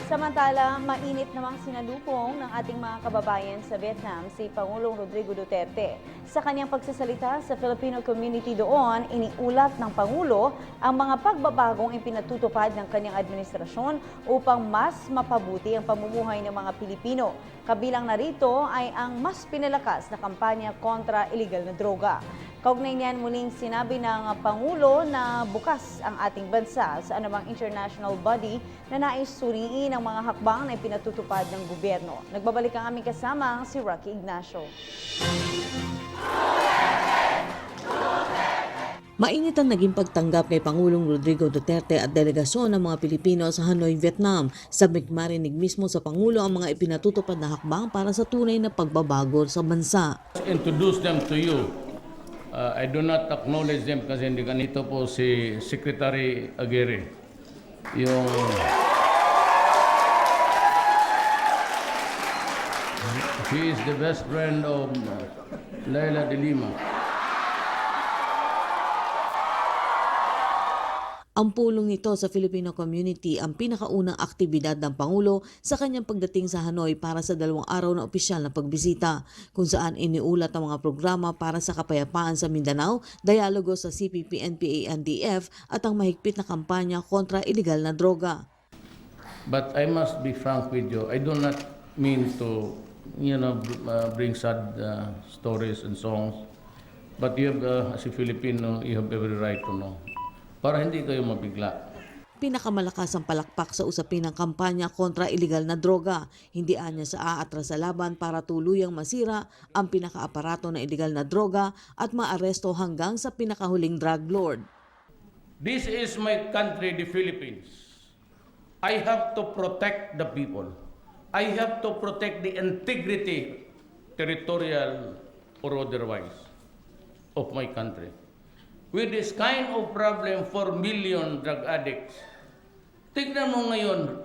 Samantala, mainit namang sinalubong ng ating mga kababayan sa Vietnam si Pangulong Rodrigo Duterte. Sa kanyang pagsasalita sa Filipino community doon, iniulat ng Pangulo ang mga pagbabagong ipinatutupad ng kanyang administrasyon upang mas mapabuti ang pamumuhay ng mga Pilipino. Kabilang narito ay ang mas pinalakas na kampanya kontra iligal na droga. Kaugnay niyan, muling sinabi ng Pangulo na bukas ang ating bansa sa anumang international body na nais suriin ang mga hakbang na ipinatutupad ng gobyerno. Nagbabalik ang aming kasama, si Rocky Ignacio. Mainit ang naging pagtanggap kay Pangulong Rodrigo Duterte at delegasyon ng mga Pilipino sa Hanoi, Vietnam. Sabik marinig mismo sa Pangulo ang mga ipinatutupad na hakbang para sa tunay na pagbabago sa bansa. Introduce them to you. I do not acknowledge them kasi hindi ganito po si Secretary Aguirre. She is the best friend of Laila de Lima. Ang pulong nito sa Filipino community ang pinakaunang aktibidad ng Pangulo sa kanyang pagdating sa Hanoi para sa 2 araw na opisyal na pagbisita, kung saan iniulat ang mga programa para sa kapayapaan sa Mindanao, dialogo sa CPP, NPA, NDF at ang mahigpit na kampanya kontra iligal na droga. But I must be frank with you. I do not mean to, bring sad stories and songs. But you have, as a Filipino, you have every right to know. Para hindi kayo mabigla. Pinakamalakas ang palakpak sa usapin ng kampanya kontra iligal na droga. Hindi anya sa aatras sa laban para tuluyang masira ang pinakaaparato ng iligal na droga at maaresto hanggang sa pinakahuling drug lord. This is my country, the Philippines. I have to protect the people. I have to protect the integrity, territorial or otherwise, of my country. With this kind of problem, 4 million drug addicts. Tignan mo ngayon,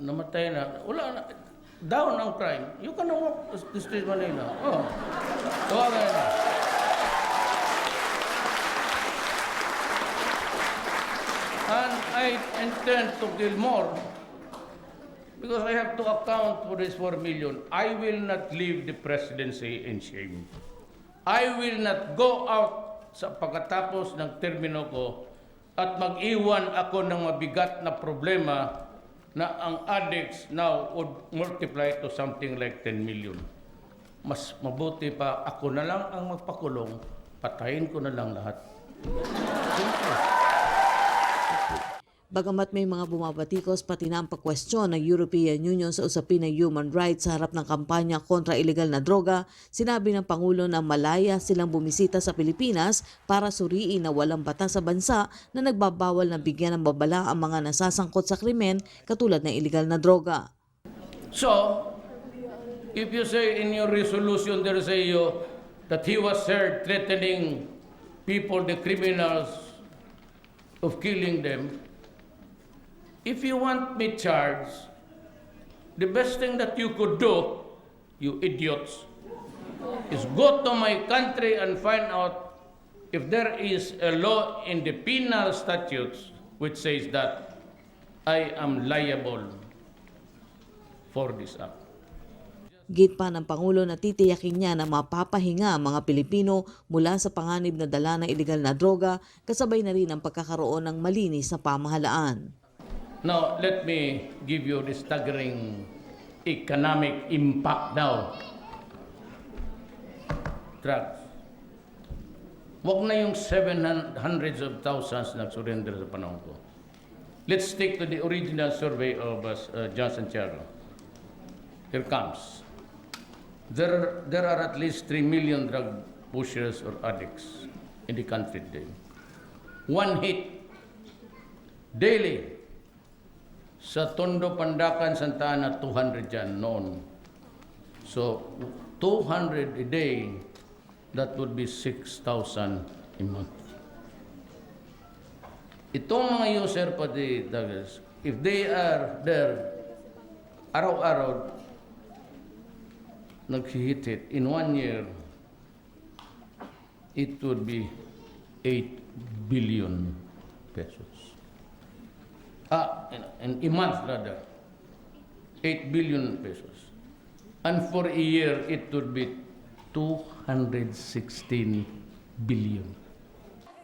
namatay na, wala na, down ang crime. You can walk the street Manila. Oh. Okay na. And I intend to kill more because I have to account for this 4 million. I will not leave the presidency in shame. I will not go out sa pagkatapos ng termino ko at mag-iwan ako ng mabigat na problema na ang addicts now would multiply to something like 10 million. Mas mabuti pa ako na lang ang magpakulong, patayin ko na lang lahat. Simple. Bagamat may mga bumabatikos pati na ang pagkwestiyon ng European Union sa usapin ng human rights sa harap ng kampanya kontra iligal na droga, sinabi ng Pangulo na malaya silang bumisita sa Pilipinas para suriin na walang batas sa bansa na nagbabawal na bigyan ng babala ang mga nasasangkot sa krimen katulad ng iligal na droga. So, if you say in your resolution there say you that he was heard threatening people, the criminals, of killing them, if you want me charged, the best thing that you could do, you idiots, is go to my country and find out if there is a law in the penal statutes which says that I am liable for this act. Git pa ng Pangulo na titiyakin niya na mapapahinga ang mga Pilipino mula sa panganib na dala ng iligal na droga, kasabay na rin ang pagkakaroon ng malinis na pamahalaan. Now, let me give you the staggering economic impact now. Drugs. Huwag na yung 700s of thousands na surrender sa panahon ko. Let's stick to the original survey of John Santiago. Here comes. There are at least 3 million drug pushers or addicts in the country today. One hit daily. Sa Tondo, Pandacan, Santa Ana, 200 yan noon. So, 200 a day, that would be 6,000 a month. Itong mga user pati, Douglas, if they are there, araw-araw, nag-hit in 1 year, it would be 8 billion pesos. in a month rather, 8 billion pesos. And for a year, it would be 216 billion.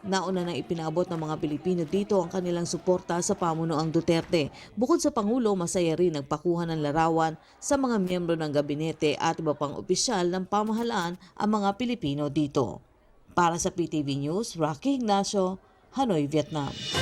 Nauna nang ipinaabot ng mga Pilipino dito ang kanilang suporta sa pamunuang Duterte. Bukod sa Pangulo, masaya rin nagpakuha ng larawan sa mga miyembro ng gabinete at iba pang opisyal ng pamahalaan ang mga Pilipino dito. Para sa PTV News, Rocky Ignacio, Hanoi, Vietnam.